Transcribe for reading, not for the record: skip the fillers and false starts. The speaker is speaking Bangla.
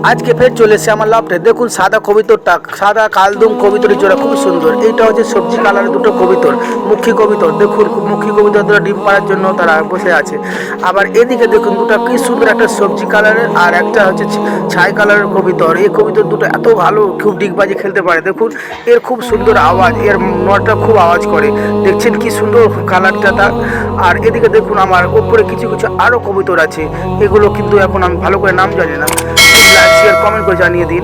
আজকে ফের চলে এসে আমার লফটে। দেখুন সাদা কবিতরটা, সাদা কালদম কবিতরের জোড়া খুব সুন্দর। এইটা হচ্ছে সবজি কালারের দুটো কবিতর, মুখী কবিতর। দেখুন মুখী কবিতর দুটো ডিম পাড়ার জন্য তারা বসে আছে। আবার এদিকে দেখুন দুটো কি সুন্দর, একটা সবজি কালারের আর একটা হচ্ছে ছাই কালারের কবিতর। এই কবিতর দুটো এত ভালো, খুব ডিগবাজি খেলতে পারে। দেখুন এর খুব সুন্দর আওয়াজ, এর নটা খুব আওয়াজ করে। দেখছেন কি সুন্দর কালারটা তার। আর এদিকে দেখুন আমার উপরে কিছু কিছু আরও কবিতর আছে, এগুলো কিন্তু এখন আমি ভালো করে নাম জানি না। লাইক শেয়ার কমেন্ট করে জানিয়ে দিন।